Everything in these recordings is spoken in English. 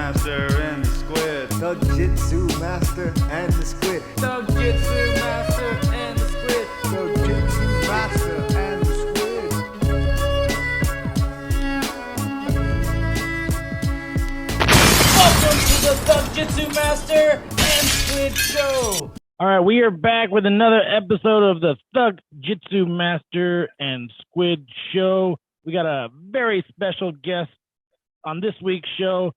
master and the squid. Thug Jitsu master and the squid. Thug Jitsu master and the squid. Thug Jitsu master and the squid. Welcome to the Thug Jitsu master and squid show. All right, we are back with another episode of the Thug Jitsu Master and Squid Show. We got a very special guest on this week's show,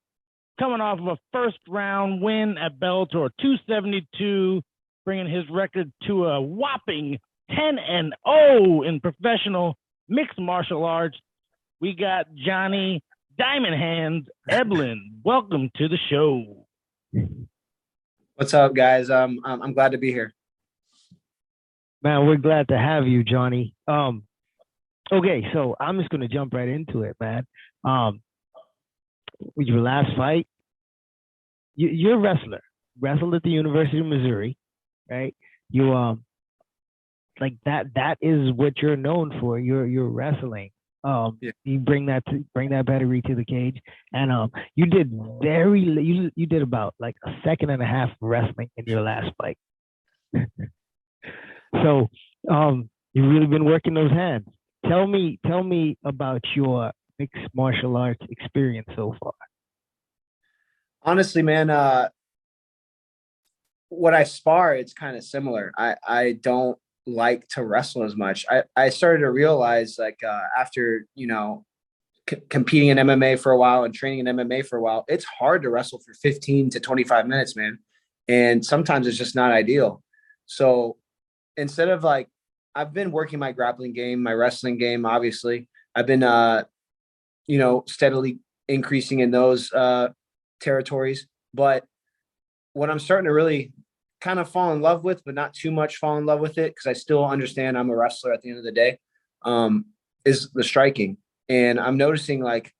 coming off of a first-round win at Bellator 272, bringing his record to a whopping 10-0 in professional mixed martial arts. We got Johnny Diamond Hands Eblen. Welcome to the show. What's up, guys? I'm glad to be here. Man, we're glad to have you, Johnny. Okay, so I'm just gonna jump right into it, man. With your last fight, you're a wrestler. Wrestled at the University of Missouri, right? You like that is what you're known for. You're wrestling. Yeah. You bring that battery to the cage, and you did about like a second and a half wrestling in your last fight. So you've really been working those hands. Tell me about your mixed martial arts experience so far. Honestly, man, what I spar, it's kind of similar. I don't like to wrestle as much. I started to realize, like, after, competing in MMA for a while and training in MMA for a while, it's hard to wrestle for 15 to 25 minutes, man. And sometimes it's just not ideal. So instead of like, I've been working my grappling game, my wrestling game, obviously. I've been, steadily increasing in those territories. But what I'm starting to really kind of fall in love with, but not too much fall in love with it, because I still understand I'm a wrestler at the end of the day, is the striking. And I'm noticing, like,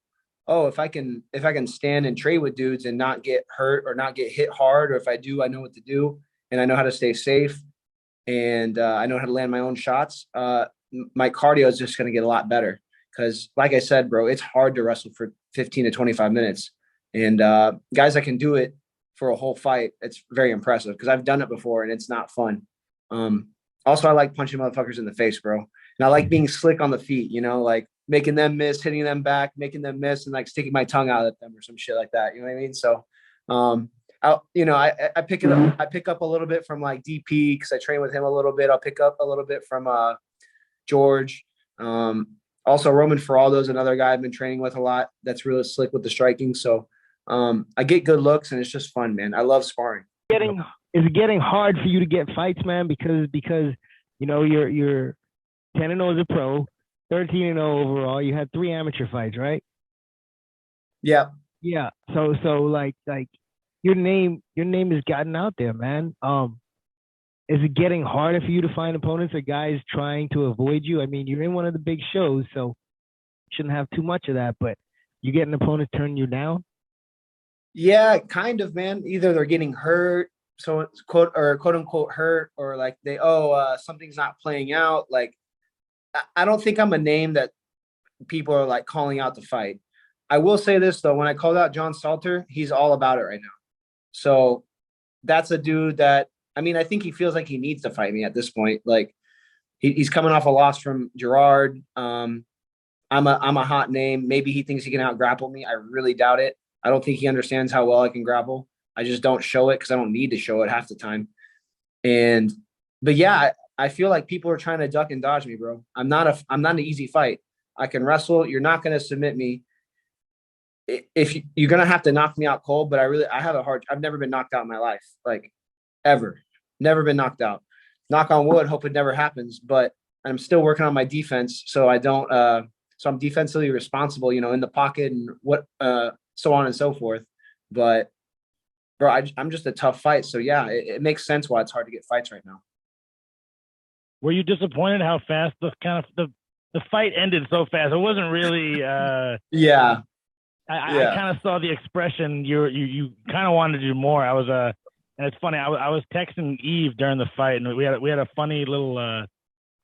oh, if I can stand and trade with dudes and not get hurt or not get hit hard, or if I do, I know what to do and I know how to stay safe, and I know how to land my own shots, my cardio is just going to get a lot better. Because like I said, bro, it's hard to wrestle for 15 to 25 minutes. And guys that can do it for a whole fight, it's very impressive, because I've done it before and it's not fun. Also, I like punching motherfuckers in the face, bro. And I like being slick on the feet, like making them miss, hitting them back, making them miss, and like sticking my tongue out at them or some shit like that. You know what I mean? So, I pick it up. I pick up a little bit from like DP, because I train with him a little bit. I'll pick up a little bit from George. Also, Roman Feraldo's another guy I've been training with a lot. That's really slick with the striking. So I get good looks, and it's just fun, man. I love sparring. Is it getting hard for you to get fights, man? Because you're 10-0 as a pro, 13-0 overall. You had 3 amateur fights, right? Yeah. Yeah. So like your name has gotten out there, man. Is it getting harder for you to find opponents or guys trying to avoid you? I mean, you're in one of the big shows, so shouldn't have too much of that, but you get an opponent turning you down? Yeah, kind of, man. Either they're getting hurt, so it's quote unquote hurt, or like something's not playing out. Like, I don't think I'm a name that people are like calling out to fight. I will say this though, when I called out John Salter, he's all about it right now. So that's a dude that, I mean, I think he feels like he needs to fight me at this point. Like, he's coming off a loss from Gerard. I'm a hot name. Maybe he thinks he can out grapple me. I really doubt it. I don't think he understands how well I can grapple. I just don't show it, because I don't need to show it half the time. But yeah, I feel like people are trying to duck and dodge me, bro. I'm not an easy fight. I can wrestle. You're not going to submit me. If you're going to have to knock me out cold, but I've never been knocked out in my life, like, ever. Never been knocked out. Knock on wood, hope it never happens. But I'm still working on my defense, so I don't. So I'm defensively responsible, in the pocket and so on and so forth. But bro, I'm just a tough fight. So yeah, it makes sense why it's hard to get fights right now. Were you disappointed how fast the fight ended so fast? It wasn't really. Yeah. I kind of saw the expression. You kind of wanted to do more. And it's funny. I was texting Eve during the fight, and we had a funny little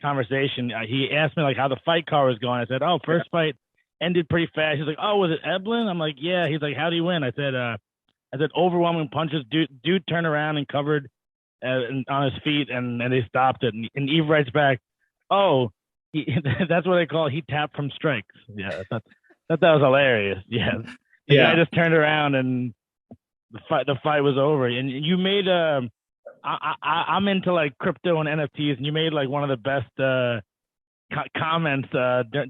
conversation. He asked me like how the fight card was going. I said, "Oh, first fight ended pretty fast." He's like, "Oh, was it Eblen?" I'm like, "Yeah." He's like, "How do you win?" I said, I said overwhelming punches. Dude turned around and covered on his feet, and they stopped it. And Eve writes back, "Oh, that's what they call he tapped from strikes." Yeah, I thought that was hilarious. Yeah, the guy just turned around and the fight was over. And you made I'm into like crypto and NFTs, and you made like one of the best comments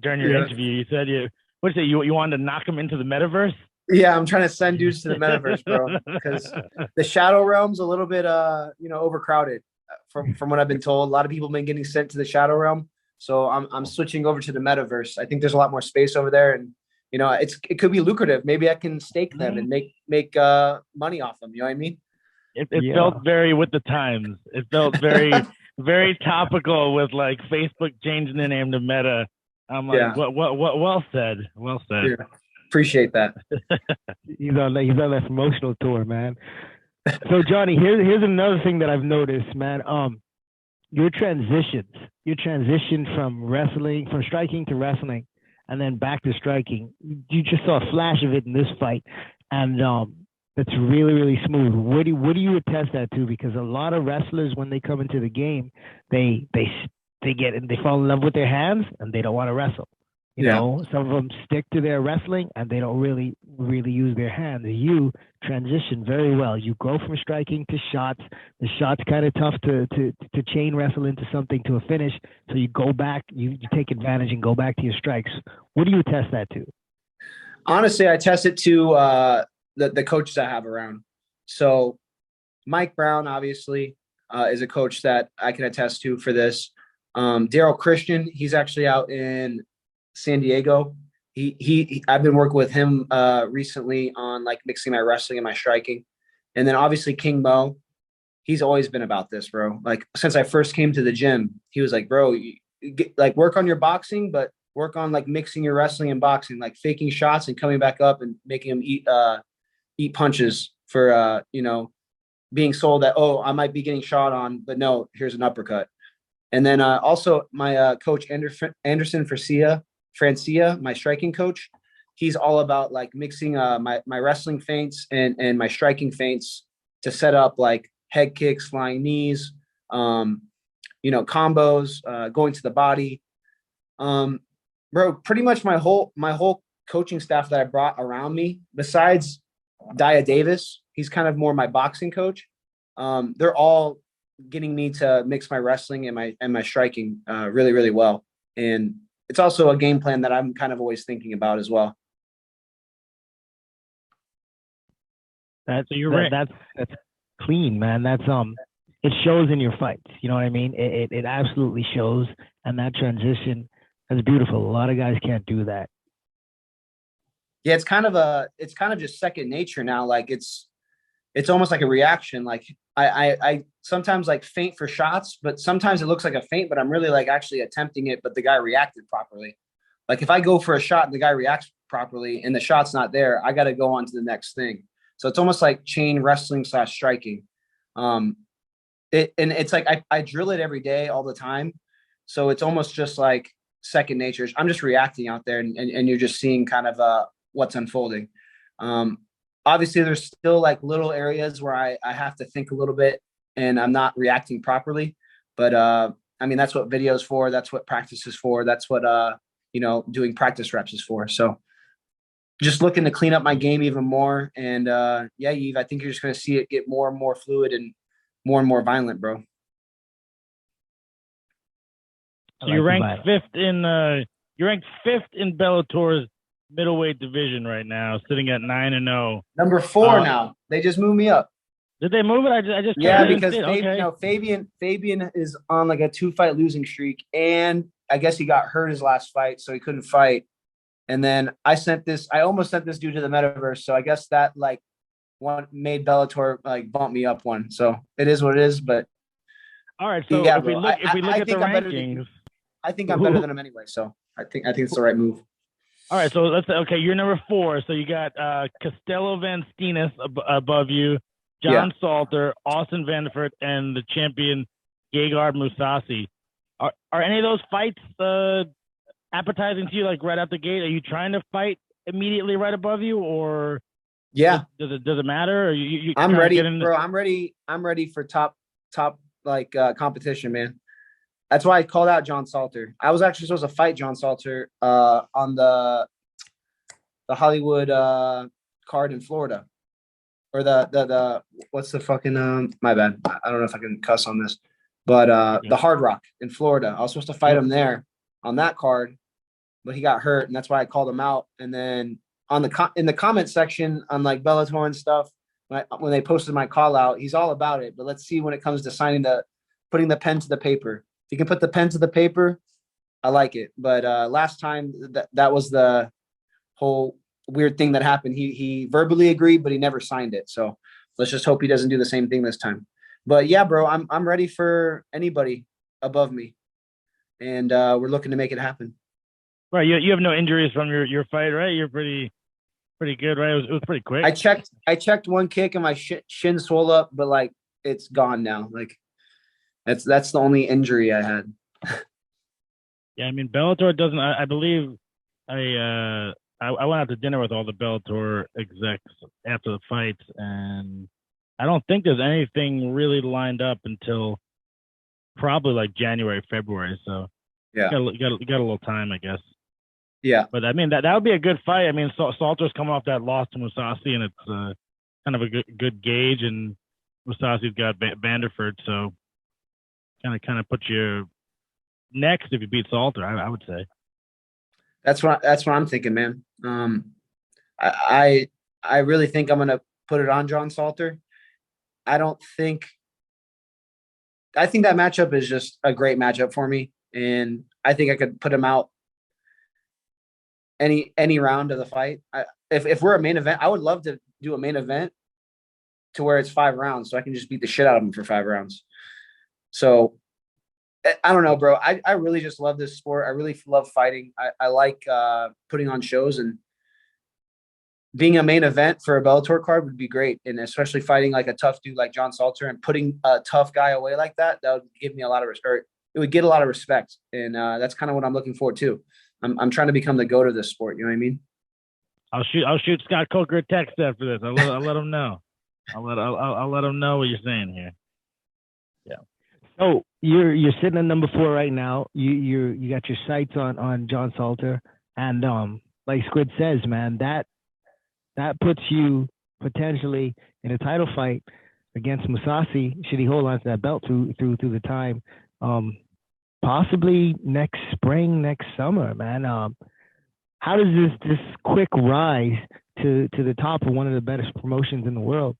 during your interview. You said you wanted to knock him into the metaverse. Yeah, I'm trying to send dudes to the metaverse, bro, because the shadow realm's a little bit overcrowded from what I've been told. A lot of people have been getting sent to the shadow realm, so I'm switching over to the metaverse. I think there's a lot more space over there, and it could be lucrative. Maybe I can stake them and make money off them. You know what I mean? It felt very with the times. It felt very very topical with like Facebook changing the name to Meta. I'm like, what? Well said. Well said. Yeah. Appreciate that. He's on that promotional tour, man. So Johnny, here's another thing that I've noticed, man. Your transition from striking to wrestling, and then back to striking. You just saw a flash of it in this fight, and that's really, really smooth. What do you attest that to? Because a lot of wrestlers, when they come into the game, they fall in love with their hands and they don't want to wrestle. You know, some of them stick to their wrestling and they don't really use their hands. You transition very well. You go from striking to shots. The shot's kind of tough to chain wrestle into something to a finish. So you go back, you take advantage and go back to your strikes. What do you attest that to? Honestly, I test it to the coaches I have around. So Mike Brown, obviously, is a coach that I can attest to for this. Daryl Christian, he's actually out in San Diego. I've been working with him recently on like mixing my wrestling and my striking. And then obviously King Mo, he's always been about this, bro. Like since I first came to the gym, he was like, bro, you work on your boxing, but work on like mixing your wrestling and boxing, like faking shots and coming back up and making them eat punches for being sold that, oh, I might be getting shot on, but no, here's an uppercut. And then also my coach Anderson Francia, my striking coach, he's all about like mixing my wrestling feints and my striking feints to set up like head kicks, flying knees, combos, going to the body. Bro, pretty much my whole coaching staff that I brought around me, besides Dia Davis, he's kind of more my boxing coach. They're all getting me to mix my wrestling and my striking really, really well. And it's also a game plan that I'm kind of always thinking about as well. That's clean, man. That's it shows in your fights. You know what I mean? It absolutely shows, and that transition is beautiful. A lot of guys can't do that. Yeah, it's kind of just second nature now. Like it's almost like a reaction. Like I sometimes like feint for shots, but sometimes it looks like a feint, but I'm really like actually attempting it, but the guy reacted properly. Like if I go for a shot and the guy reacts properly and the shot's not there, I got to go on to the next thing. So it's almost like chain wrestling / striking. It's like I drill it every day all the time. So it's almost just like second nature. I'm just reacting out there and you're just seeing kind of what's unfolding. Obviously there's still like little areas where I have to think a little bit and I'm not reacting properly, but I mean, that's what video's for. That's what practice is for. That's what, doing practice reps is for. So just looking to clean up my game even more. And Yves, I think you're just going to see it get more and more fluid and more violent, bro. So you're ranked fifth in Bellator's middleweight division right now, sitting at 9-0. Number 4 now. They just moved me up. Did they move it? I just because Fabian is on like a 2-fight losing streak, and I guess he got hurt his last fight, so he couldn't fight. And then I almost sent this dude to the metaverse, so I guess that like one made Bellator like bump me up one. So it is what it is. But all right, so if we look at the rankings, I think I'm better than him anyway. So I think it's the right move. All right, so you're number 4. So you got Costello Van Steenis above you, John Salter, Austin Vanderford, and the champion Gegard Mousasi. Are any of those fights appetizing to you, like right out the gate? Are you trying to fight immediately right above you, or Yeah, Does it matter? Or you I'm trying to ready, get into? bro. I'm ready for top like competition, man. That's why I called out John Salter. I was actually supposed to fight John Salter on the Hollywood card in Florida. Or the what's the fucking my bad. I don't know if I can cuss on this. But Okay. the Hard Rock in Florida. I was supposed to fight Yep. him there on that card, but he got hurt, and that's why I called him out. And then on in the comment section on like Bellator and stuff, when they posted my call out, he's all about it. But let's see when it comes to putting the pen to the paper. If you can put the pen to the paper, I like it. But last time that was the whole weird thing that happened. He verbally agreed, but he never signed it. So let's just hope he doesn't do the same thing this time. But yeah, bro, I'm ready for anybody above me, and we're looking to make it happen. Right. You have no injuries from your fight, right? You're pretty good, right? It was pretty quick. I checked one kick and my shin swelled up, but like it's gone now. Like that's the only injury I had. Yeah, I mean Bellator doesn't. I believe I went out to dinner with all the Bellator execs after the fights, and I don't think there's anything really lined up until probably like January, February. So Yeah, you got a little time, I guess. yeah. But I mean that would be a good fight. I mean Salter's coming off that loss to Musasi, and it's kind of a good gauge, and Musasi's got Vanderford, so kind of put you next if you beat Salter. I would say. That's what I'm thinking, man. I really think I'm gonna put it on John Salter. I think that matchup is just a great matchup for me, and I think I could put him out any round of the fight. If we're a main event, I would love to do a main event to where it's 5 rounds, so I can just beat the shit out of him for 5 rounds. So I don't know, bro. I really just love this sport. I really love fighting. I like putting on shows, and being a main event for a Bellator card would be great. And especially fighting like a tough dude like John Salter and putting a tough guy away like that would give me a lot of respect. It would get a lot of respect. And that's kind of what I'm looking for too. I'm trying to become the GOAT of this sport. You know what I mean? I'll shoot Scott Coker a text after this. I'll let him know. I'll let him know what you're saying here. Yeah. So you're sitting at number 4 right now. You got your sights on John Salter, and like Squid says, man, that puts you potentially in a title fight against Musasi. Should he hold on to that belt through the time, possibly next spring, next summer, man. How does this quick rise to the top of one of the best promotions in the world?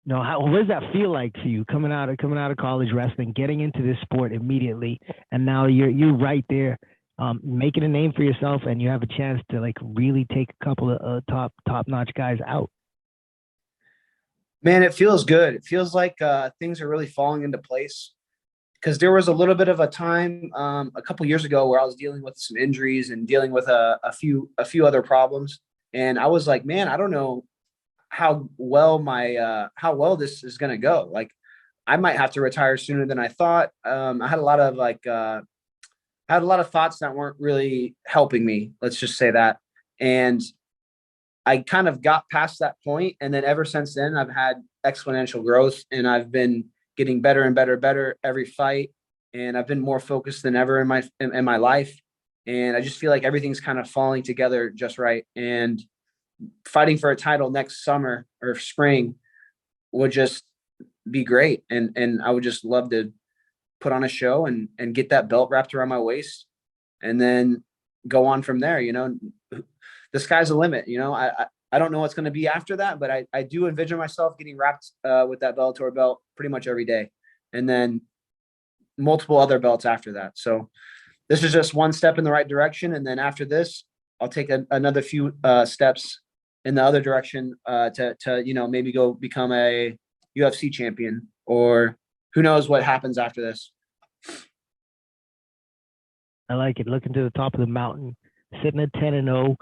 You know, what does that feel like for you coming out of college wrestling, getting into this sport immediately, and now you're right there, making a name for yourself, and you have a chance to like really take a couple of top notch guys out? Man, it feels good. It feels like things are really falling into place. Because there was a little bit of a time a couple years ago where I was dealing with some injuries and dealing with a few other problems, and I was like, man, I don't know how well this is gonna go. Like, I might have to retire sooner than I thought. I had a lot of thoughts that weren't really helping me. Let's just say that, and I kind of got past that point, and then ever since then, I've had exponential growth, and I've been getting better and better every fight, and I've been more focused than ever in my life, and I just feel like everything's kind of falling together just right. And fighting for a title next summer or spring would just be great, and I would just love to put on a show and get that belt wrapped around my waist, and then go on from there. You know, the sky's the limit. You know, I don't know what's going to be after that, but I do envision myself getting wrapped with that Bellator belt pretty much every day, and then multiple other belts after that. So this is just one step in the right direction, and then after this, I'll take another few steps in the other direction to maybe go become a UFC champion, or who knows what happens after this. I like it. Looking to the top of the mountain, sitting at 10-0.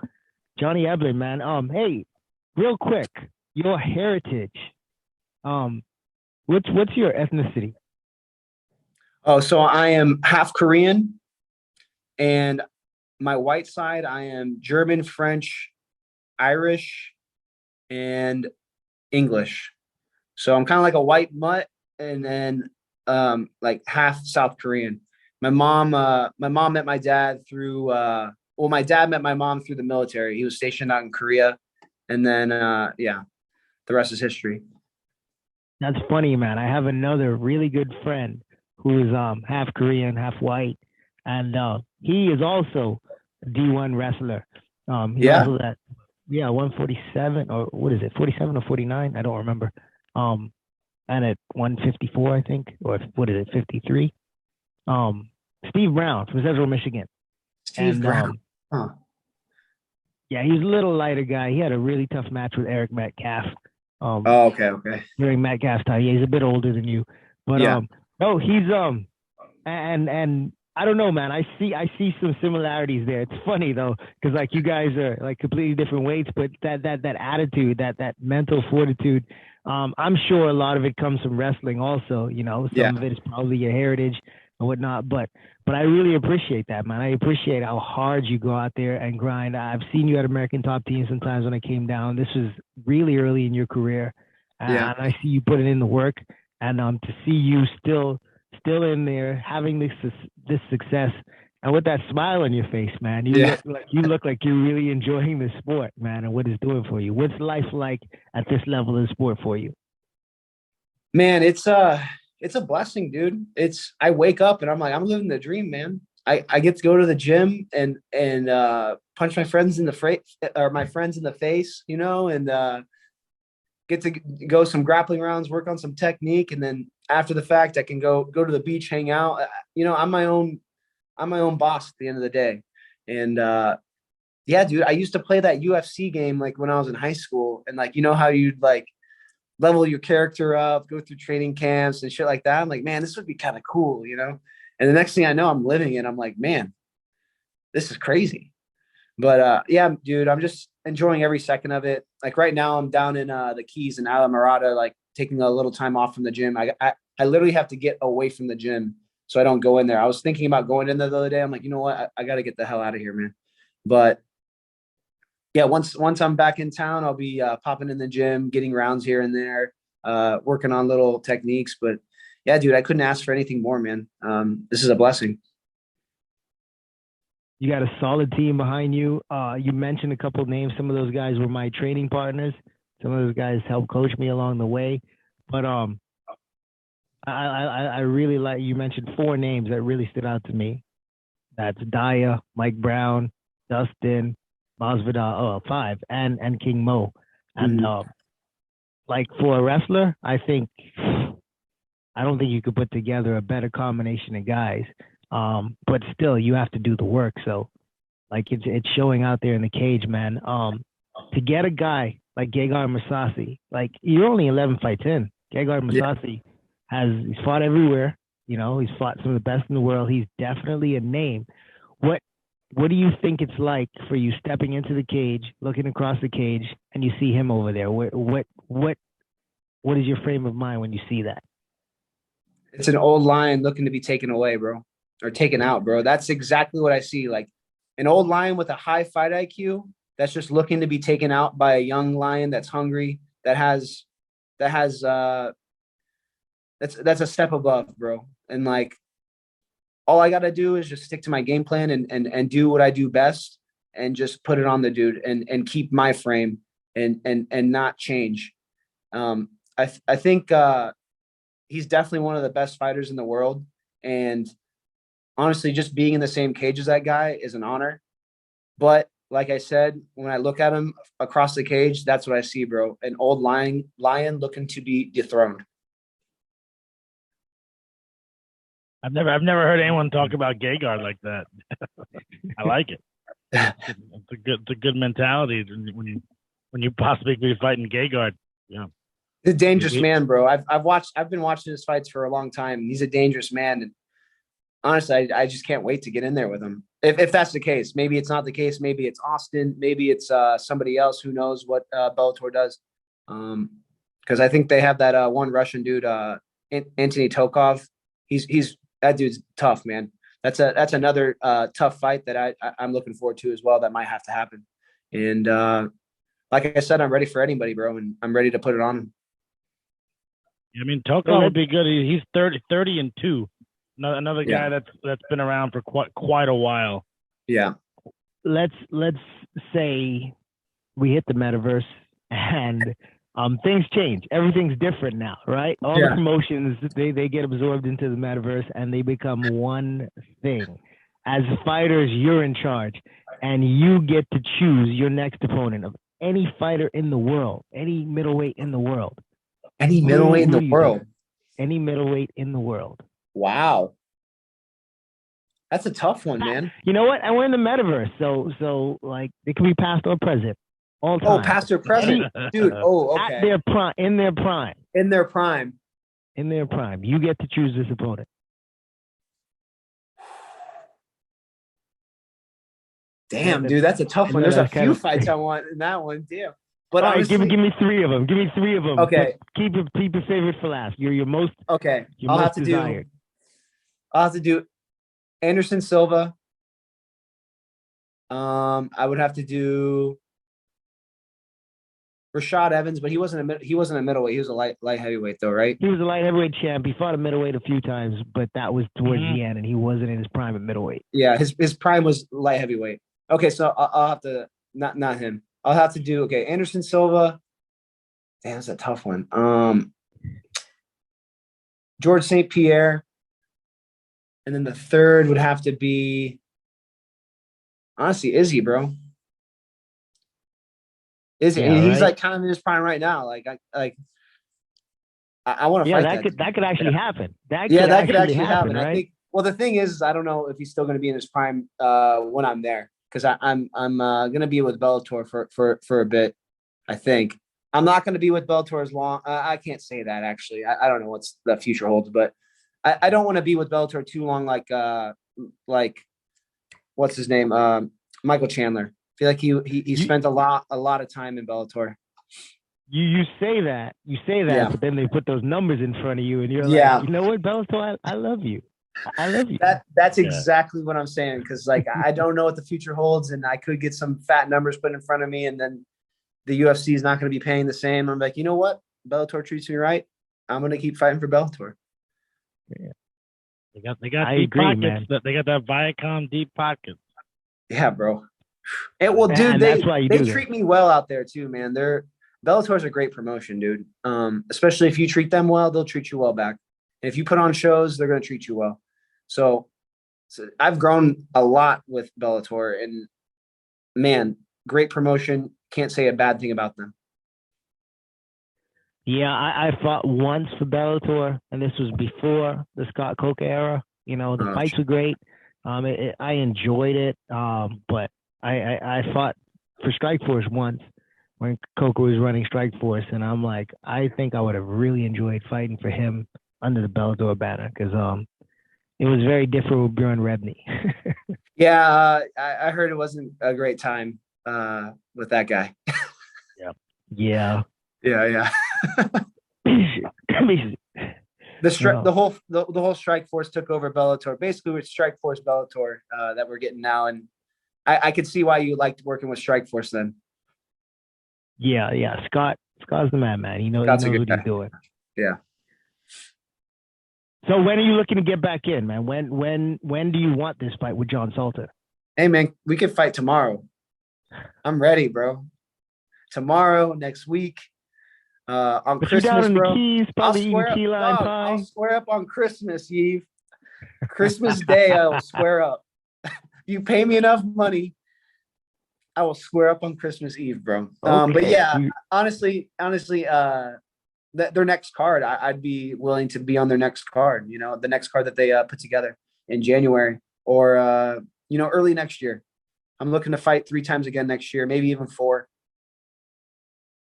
Johnny Eblen, man. Hey, real quick, your heritage. What's your ethnicity? Oh, so I am half Korean, and my white side, I am German, French, Irish, and English. So I'm kind of like a white mutt, and then like half South Korean. My mom met my dad through well, my dad met my mom through the military. He was stationed out in Korea, and then yeah, the rest is history. That's funny, man. I have another really good friend who is half Korean, half white, and he is also a D1 wrestler. He Yeah. wrestled at 147 or what is it, 47 or 49? I don't remember. Um, and at 154, I think, or what is it, 53? Um, Steve Brown from Central Michigan, Steve and Brown. Huh. yeah, he's a little lighter guy. He had a really tough match with Eric Metcalf. Oh, okay. During Metcalf's time. Yeah, he's a bit older than you, but Yeah. no, he's and I don't know, man. I see some similarities there. It's funny though, because like you guys are like completely different weights, but that attitude, that mental fortitude, I'm sure a lot of it comes from wrestling also. You know, Yeah. some of it is probably your heritage and whatnot, but I really appreciate that, man. I appreciate how hard you go out there and grind. I've seen you at American Top Team sometimes when I came down. This was really early in your career, Yeah. and I see you putting in the work, and to see you still in there having this success and with that smile on your face, man. Yeah. You look like you're really enjoying the sport, man, and what it's doing for you. What's life like at this level of sport for you? Man, it's a blessing, dude. I wake up and I'm like, I'm living the dream, man. I get to go to the gym and punch my friends in the my friends in the face, you know, and get to go some grappling rounds, work on some technique, and then after the fact, I can go to the beach, hang out. You know, I'm my own boss at the end of the day. And yeah, dude, I used to play that UFC game like when I was in high school, and like you know how you'd like level your character up, go through training camps and shit like that. I'm like, man, this would be kind of cool, you know? And the next thing I know, I'm living it. I'm like, man, this is crazy. But yeah, dude, I'm just enjoying every second of it. Like right now, I'm down in the Keys in Alamorada, like taking a little time off from the gym. I literally have to get away from the gym so I don't go in there. I was thinking about going in there the other day. I'm like, you know what? I got to get the hell out of here, man. But yeah, once I'm back in town, I'll be popping in the gym, getting rounds here and there, working on little techniques. But yeah, dude, I couldn't ask for anything more, man. This is a blessing. You got a solid team behind you. You mentioned a couple of names. Some of those guys were my training partners. Some of those guys helped coach me along the way. But I really like, you mentioned four names that really stood out to me. That's Daya, Mike Brown, Dustin, Masvidal. Oh, five, and King Mo. And like for a wrestler, I don't think you could put together a better combination of guys. But still, you have to do the work. So, like it's showing out there in the cage, man. To get a guy like Gegard Mousasi, like you're only 11 fights in. Gegard Mousasi he's fought everywhere. You know, he's fought some of the best in the world. He's definitely a name. What do you think it's like for you stepping into the cage, looking across the cage, and you see him over there? What is your frame of mind when you see that? It's an old lion looking to be taken away, bro, or taken out, bro. That's exactly what I see. Like an old lion with a high fight IQ that's just looking to be taken out by a young lion that's hungry, that's a step above, bro. And like all I gotta do is just stick to my game plan and do what I do best and just put it on the dude and keep my frame and not change. I think he's definitely one of the best fighters in the world. And honestly, just being in the same cage as that guy is an honor. But like I said, when I look at him across the cage, that's what I see, bro. An old lion looking to be dethroned. I've never heard anyone talk about Gegard like that. I like it. It's a good mentality when you possibly be fighting Gegard. Yeah. He's a dangerous man, bro. I've been watching his fights for a long time. He's a dangerous man, and honestly, I just can't wait to get in there with him. If that's the case, maybe it's not the case. Maybe it's Austin. Maybe it's somebody else. Who knows what Bellator does? Because I think they have that one Russian dude, Anthony Tokov. He's that dude's tough, man. That's another tough fight that I'm looking forward to as well. That might have to happen, and like I said, I'm ready for anybody, bro, and I'm ready to put it on him. I mean, Toko would be good. He's 30-2. Another guy that's been around for quite a while. Yeah. Let's say we hit the metaverse and things change. Everything's different now, right? All the promotions they get absorbed into the metaverse and they become one thing. As fighters, you're in charge, and you get to choose your next opponent of any fighter in the world, any middleweight in the world. Any middleweight in the world. Any middleweight in the world. Wow. That's a tough one, man. You know what? And we're in the metaverse, so like it can be past or present. All time. Oh, past or present, dude. Oh, okay. At their prime, in their prime. In their prime. In their prime. You get to choose this opponent. Damn, dude, that's a tough one. There's a few fights I want in that one, damn. But all honestly, right, give me 3 of them. Give me 3 of them. Okay. Keep your favorite for last. You're your most. Okay. I'll have to do Anderson Silva. I would have to do Rashad Evans, but he wasn't a middleweight. He was a light heavyweight though, right? He was a light heavyweight champ. He fought a middleweight a few times, but that was towards the end, and he wasn't in his prime at middleweight. Yeah, his prime was light heavyweight. Okay, so I'll have to not him. I'll have to do Anderson Silva. Damn, that's a tough one. George St. Pierre, and then the third would have to be honestly Izzy, bro. Izzy, he's like kind of in his prime right now. I want to fight that could actually happen. That could actually happen. Right? I think. Well, the thing is, I don't know if he's still going to be in his prime when I'm there. Because I'm gonna be with Bellator for a bit. I think I'm not gonna be with Bellator as long. I can't say that actually. I don't know what's the future holds, but I don't want to be with Bellator too long. Like what's his name? Michael Chandler. I feel like he spent a lot of time in Bellator. You say that, but then they put those numbers in front of you, and you're like, you know what, Bellator, I love you. I love you. That's exactly what I'm saying. Because I don't know what the future holds, and I could get some fat numbers put in front of me, and then the UFC is not going to be paying the same. I'm like, you know what? Bellator treats me right. I'm going to keep fighting for Bellator. Yeah. They got deep pockets. Man. They got that Viacom deep pockets. Yeah, bro. And well, dude, they treat me well out there too, man. Bellator's a great promotion, dude. Especially if you treat them well, they'll treat you well back. And if you put on shows, they're going to treat you well. So I've grown a lot with Bellator, and man, great promotion. Can't say a bad thing about them. Yeah, I fought once for Bellator, and this was before the Scott Coker era. You know, the fights were great. I enjoyed it, but I fought for Strikeforce once when Coker was running Strikeforce, and I'm like, I think I would have really enjoyed fighting for him under the Bellator banner because it was very different with Bjorn Rebney. Yeah, I heard it wasn't a great time with that guy. Yeah. The whole Strikeforce took over Bellator. Basically, with Strikeforce Bellator that we're getting now, and I could see why you liked working with Strikeforce then. Yeah. Scott's the man. He knows what he's doing. Yeah. So when are you looking to get back in, man? When do you want this fight with John Salter? Hey, man, we can fight tomorrow. I'm ready, bro. Tomorrow, next week, on but Christmas, down in bro. The Keys, probably eating key lime pie. I'll square up on Christmas Eve. Christmas Day, I will square up. You pay me enough money, I will square up on Christmas Eve, bro. Okay. But yeah, honestly, their next card, I'd be willing to be on their next card. You know, the next card that they put together in January or early next year. I'm looking to fight 3 times again next year, maybe even 4.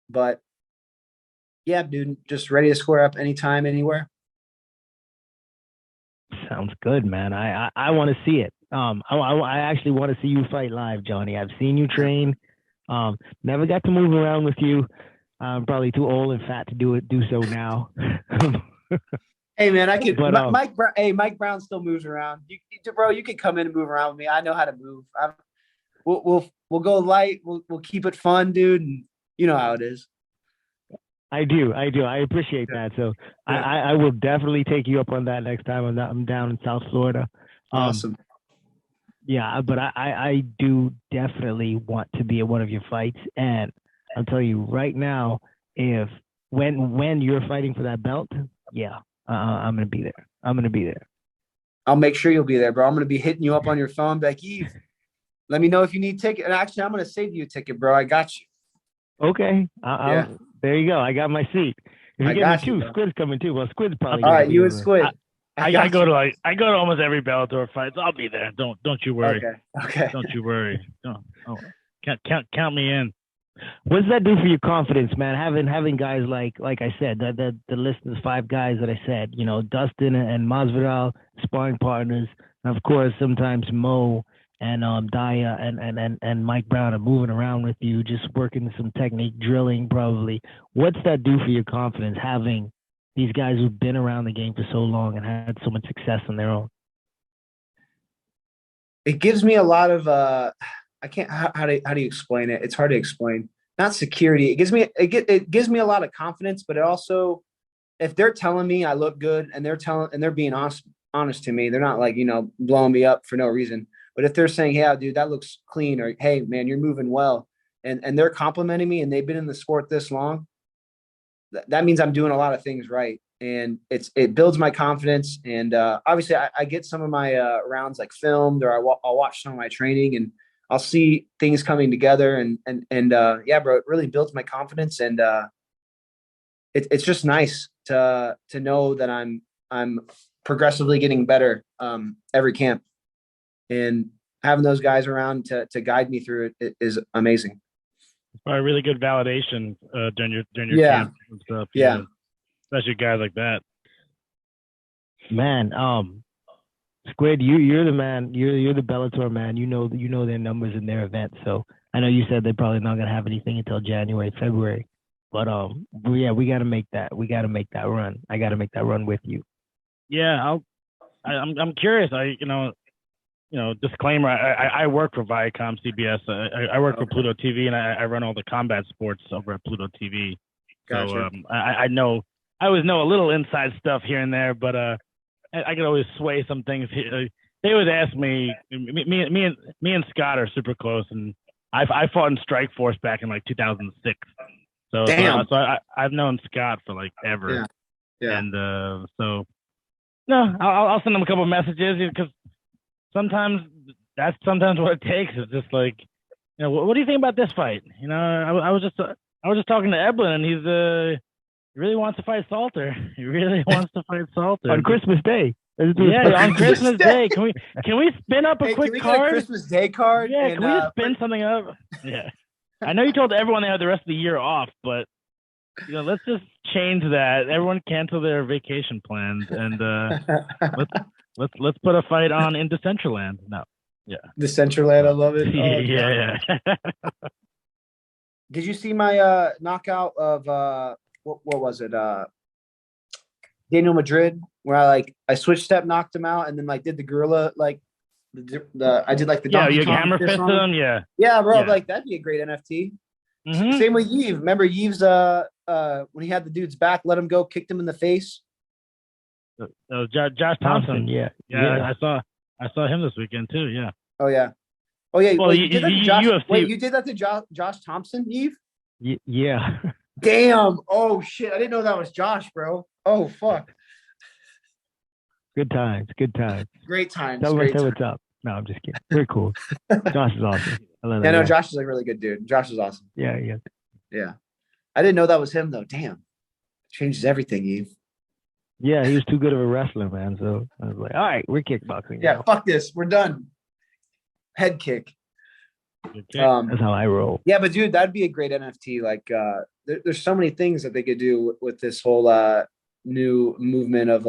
But yeah, dude, just ready to square up anytime, anywhere. Sounds good, man. I want to see it. I actually want to see you fight live, Johnny. I've seen you train. Never got to move around with you. I'm probably too old and fat to do so now. Hey man, I could. But, Mike Brown still moves around. Bro, you can come in and move around with me. I know how to move. We'll go light. We'll keep it fun, dude. And You know how it is. I do. I appreciate that. So Yeah. I will definitely take you up on that next time I'm down in South Florida. Awesome. Yeah, but I do definitely want to be at one of your fights, and I'll tell you right now, if when you're fighting for that belt, yeah, I'm gonna be there. I'm gonna be there. I'll make sure you'll be there, bro. I'm gonna be hitting you up on your phone, be like, Eve, let me know if you need a ticket. And actually, I'm gonna save you a ticket, bro. I got you. Okay, Yeah. there you go. I got my seat. If I you get me got you, two, bro. Squid's coming too. Well, Squid's probably All gonna right, be you and over. Squid. I got go you. to almost every Bellator fight. So I'll be there. Don't you worry. Okay. Don't you worry. Don't. Oh, count me in. What does that do for your confidence, man? Having guys like I said, the list of the 5 guys that I said, you know, Dustin and Masvidal, sparring partners, and of course sometimes Mo and Daya and Mike Brown are moving around with you, just working some technique, drilling probably. What's that do for your confidence having these guys who've been around the game for so long and had so much success on their own? It gives me a lot of I can't how do you explain it? It's hard to explain. Not security. It gives me a lot of confidence, but it also, if they're telling me I look good and they're being honest to me, they're not like, you know, blowing me up for no reason. But if they're saying, "Yeah, dude, that looks clean," or "Hey, man, you're moving well," and they're complimenting me and they've been in the sport this long, that means I'm doing a lot of things right. And it builds my confidence. And obviously, I get some of my rounds like filmed, or I'll watch some of my training, and I'll see things coming together. And yeah, bro, it really builds my confidence. And it's just nice to know that I'm progressively getting better every camp, and having those guys around to guide me through it is amazing. Probably really good validation during your Yeah. camp and stuff. Yeah. Especially guys like that. Man, Squid, you're the man. You're the Bellator man. You know their numbers and their events. So I know you said they're probably not gonna have anything until January, February. But yeah, we gotta make that. We gotta make that run. I gotta make that run with you. Yeah, I'm curious. Disclaimer. I work for Viacom CBS. I work for Pluto TV, and I run all the combat sports over at Pluto TV. Gotcha. So I know, I always know a little inside stuff here and there, but I could always sway some things. They always ask me. Me and Scott are super close, and I fought in Strike Force back in like 2006. Damn. So I've known Scott for like ever. Yeah. And so no, I'll send him a couple of messages, because sometimes that's sometimes what it takes. It's just like, you know, what do you think about this fight? You know, I was just talking to Eblen, and he really wants to fight Salter. He really wants to fight Salter On Christmas Day. Yeah, on Christmas Day. Can we spin up a quick can we card? get a Christmas Day card? Yeah, and, can we just spin something up? Yeah. I know you told everyone they had the rest of the year off, but let's just change that. Everyone cancel their vacation plans, and let's put a fight on in Decentraland. No. Yeah. Decentraland, I love it. Oh, yeah. Did you see my knockout of what was it? Daniel Madrid, where I switch step knocked him out, and then did the gorilla I did the Yeah, Donkey you Kong hammer fist fisted on him. Yeah. Yeah, bro. Yeah. That'd be a great NFT. Mhm. Same with Yves. Remember Yves? When he had the dude's back, let him go, kicked him in the face. Josh Thompson. Yeah. I saw him this weekend too. Yeah. Oh yeah. Oh yeah. Well, Wait, you did that to Josh. UFC. Wait, you did that to Josh Thompson, Yves? Yeah. Damn. Oh shit. I didn't know that was Josh, bro. Oh fuck. Good times. Great times. Tell him I Great said times. what's up. No, I'm just kidding. Very cool. Josh is awesome. I love that Yeah, no, guy. Josh is a really good dude. Josh is awesome. Yeah. Yeah. I didn't know that was him though. Damn. Changes everything, Yves. Yeah, he was too good of a wrestler, man. So I was like, all right, we're kickboxing. Yeah, now. fuck this. We're done. Head kick. Okay. That's how I roll. Yeah, but dude, that'd be a great NFT. There's so many things that they could do with this whole new movement of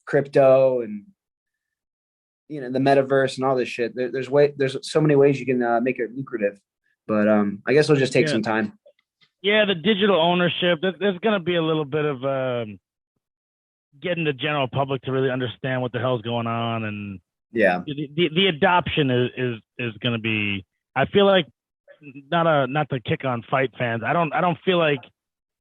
crypto and the metaverse and all this shit. There's so many ways you can make it lucrative, but I guess it'll just take some time. Yeah, the digital ownership. There's going to be a little bit of getting the general public to really understand what the hell's going on, and Yeah, the adoption is going to be. I feel like not to kick on fight fans. I don't feel like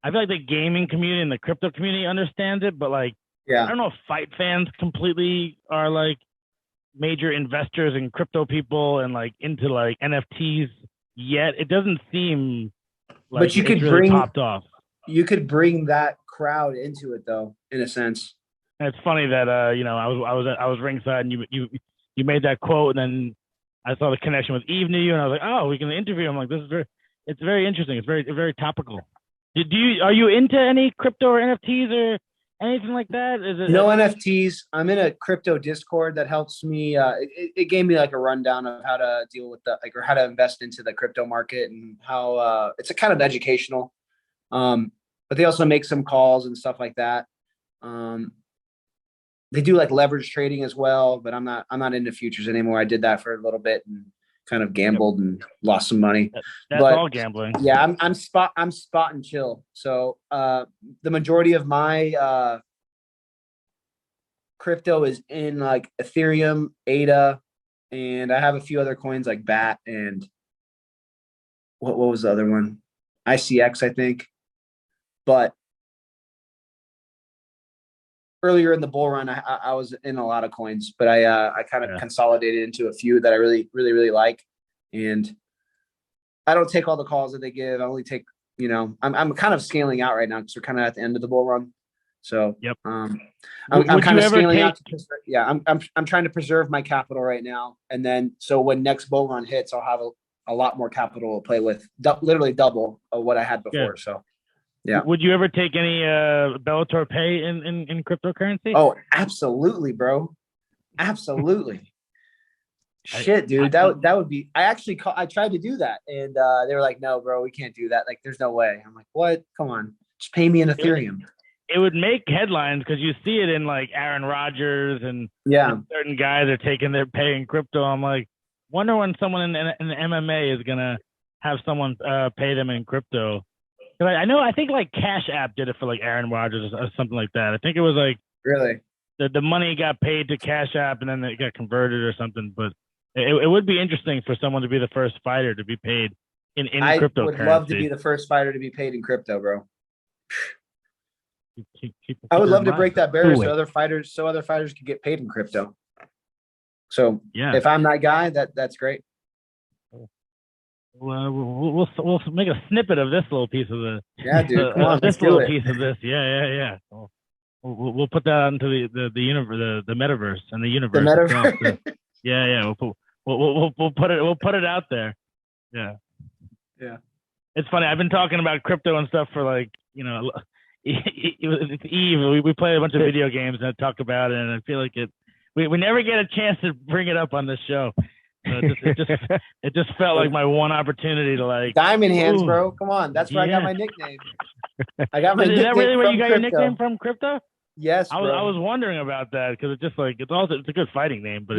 I feel like the gaming community and the crypto community understands it, but like I don't know if fight fans completely are like major investors in crypto people and like into like NFTs yet. It doesn't seem like But you it's could really bring popped off. you could bring that crowd into it though, in a sense. And it's funny that I was ringside and you made that quote, and then I saw the connection with Eve knew you, and I was like, oh, we can interview him. Like it's very interesting. It's very topical. Are you into any crypto or NFTs or anything like that? Is it No NFTs. I'm in a crypto Discord that helps me. It gave me like a rundown of how to deal with or how to invest into the crypto market and how it's a kind of educational. But they also make some calls and stuff like that. They do like leverage trading as well, but I'm not into futures anymore. I did that for a little bit and kind of gambled and lost some money. That's but all gambling. Yeah, I'm spot and chill. So the majority of my crypto is in like Ethereum, ADA, and I have a few other coins like BAT and what was the other one? ICX, I think. But earlier in the bull run, I was in a lot of coins, but I kind of consolidated into a few that I really like. And I don't take all the calls that they give. I only take, I'm kind of scaling out right now because we're kind of at the end of the bull run. So yep. I'm kind of scaling out. I'm trying to preserve my capital right now, and then so when next bull run hits, I'll have a lot more capital to play with, literally double of what I had before. So. Yeah. Would you ever take any Bellator pay in cryptocurrency? Oh, absolutely, bro. Absolutely. Shit, dude. That would be. I tried to do that, and they were like, "No, bro, we can't do that. Like, there's no way." I'm like, "What? Come on, just pay me in Ethereum." It would make headlines because you see it in like Aaron Rodgers and certain guys are taking their pay in crypto. I'm like, wonder when someone in the MMA is gonna have someone pay them in crypto. I think like Cash App did it for like Aaron Rodgers or something like that. I think it was like really the money got paid to Cash App and then it got converted or something. But it would be interesting for someone to be the first fighter to be paid in cryptocurrency. I would love to be the first fighter to be paid in crypto, bro. I would love to break that barrier so other fighters could get paid in crypto. So if I'm that guy, that's great. We'll make a snippet of this little piece of the dude. Come on, this little piece of this. Yeah. We'll put that out into the universe, the metaverse and the universe. The metaverse. We'll put it out there. Yeah. It's funny. I've been talking about crypto and stuff for like it's Eve. We play a bunch of video games and I talk about it, and I feel like we never get a chance to bring it up on this show. It just felt like my one opportunity to like Diamond Hands, bro. Come on, that's where I got my nickname. I got my. Is that really where you got your nickname from? Crypto? Yes, I was wondering about that because it's just like it's a good fighting name, but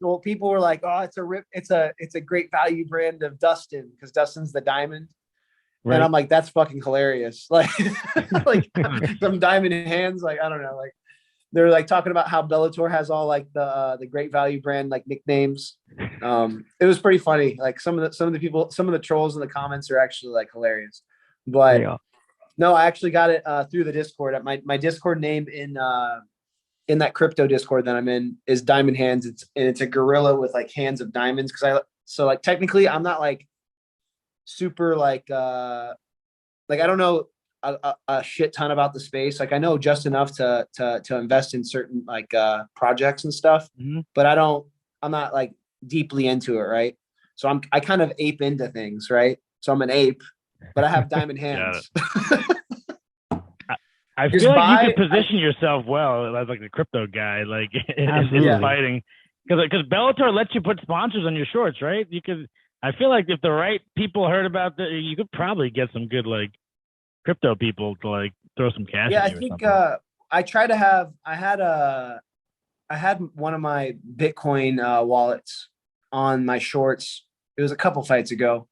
well, people were like, oh, it's a great value brand of Dustin because Dustin's the diamond. Right. And I'm like, that's fucking hilarious. Like some Diamond Hands, like I don't know, like. They're like talking about how Bellator has all like the great value brand like nicknames. It was pretty funny. Like some of the people, some of the trolls in the comments are actually like hilarious. But no, I actually got it through the Discord. My Discord name in that crypto Discord that I'm in is Diamond Hands. It's a gorilla with like hands of diamonds. So like technically I'm not like super like I don't know a shit ton about the space. Like I know just enough to invest in certain like projects and stuff, but I'm not like deeply into it, right? So I kind of ape into things, right? So I'm an ape, but I have diamond hands. I feel like you could position yourself well as like the crypto guy, like in fighting, because Bellator lets you put sponsors on your shorts, right? I feel like if the right people heard about that, you could probably get some good like crypto people to like throw some cash. Yeah, I think I had one of my Bitcoin wallets on my shorts. It was a couple fights ago.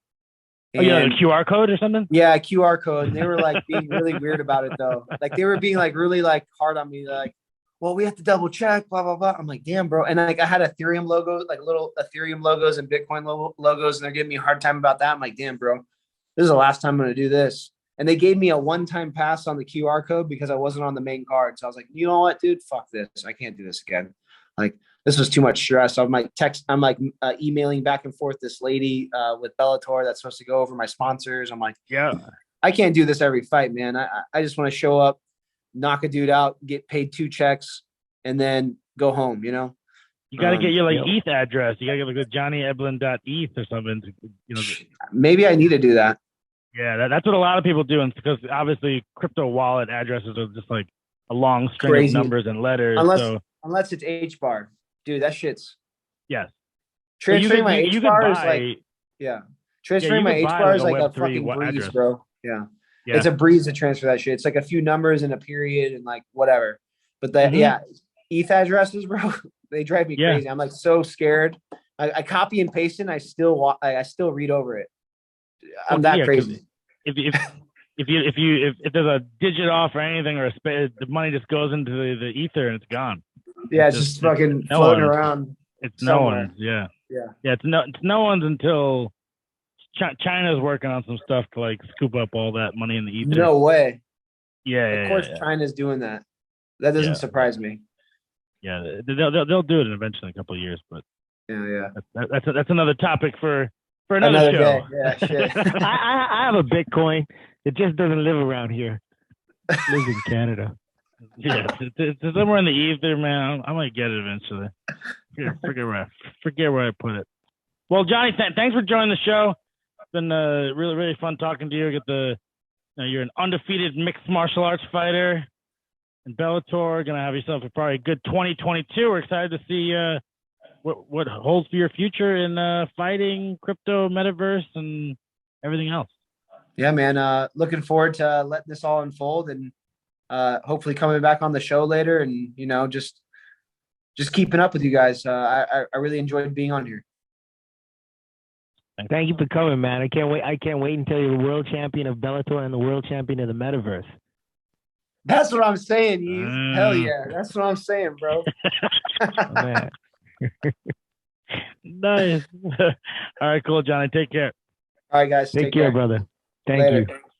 And, a QR code or something? Yeah, a QR code. And they were like being really weird about it though. Like they were being like really like hard on me. Like, well, we have to double check, blah, blah, blah. I'm like, damn, bro. And like I had Ethereum logos, like little Ethereum logos and Bitcoin logos, and they're giving me a hard time about that. I'm like, damn, bro, this is the last time I'm going to do this. And they gave me a one-time pass on the QR code because I wasn't on the main card. So I was like, you know what, dude, fuck this. I can't do this again. Like, this was too much stress. I'm like emailing back and forth this lady with Bellator that's supposed to go over my sponsors. I'm like, Yeah. I can't do this every fight, man. I just want to show up, knock a dude out, get paid 2 checks, and then go home, you know? You got to get your like ETH address. You got to get like the JohnnyEblen.eth or something. Maybe I need to do that. Yeah, that's what a lot of people do, and because obviously crypto wallet addresses are just like a long string Crazy. of numbers and letters. Unless it's HBAR, dude, that shit's yes. transferring my HBAR is like transferring my HBAR is like a fucking breeze, address. bro. Yeah, it's a breeze to transfer that shit. It's like a few numbers and a period and like whatever. But ETH addresses, bro, they drive me crazy. I'm like so scared. I copy and paste it. And I still read over it. I'm that crazy. If there's a digit off or anything or the money just goes into the ether and it's gone. Yeah, it's just fucking floating around. It's no one's. Yeah. It's no one's until China's working on some stuff to like scoop up all that money in the ether. No way. Yeah. Of course, China's doing that. That doesn't surprise me. Yeah, they'll do it eventually in a couple of years, but that's another topic for another show. Day. Yeah, shit. I have a Bitcoin. It just doesn't live around here. It lives in Canada. Yeah, it's somewhere in the ether, man. I might get it eventually. Forget where I put it. Well, Johnny, thanks for joining the show. It's been really, really fun talking to you. You're an undefeated mixed martial arts fighter in Bellator. Gonna have yourself probably a good 2022. We're excited to see what holds for your future in fighting, crypto, metaverse, and everything else. Yeah, man. Looking forward to letting this all unfold and hopefully coming back on the show later and, you know, just keeping up with you guys. I really enjoyed being on here. Thank you for coming, man. I can't wait until you're the world champion of Bellator and the world champion of the Metaverse. That's what I'm saying, Yves. Hell yeah. That's what I'm saying, bro. Oh, man. Nice. All right, cool, Johnny. Take care. All right, guys. Take care, brother. Thank Later. you.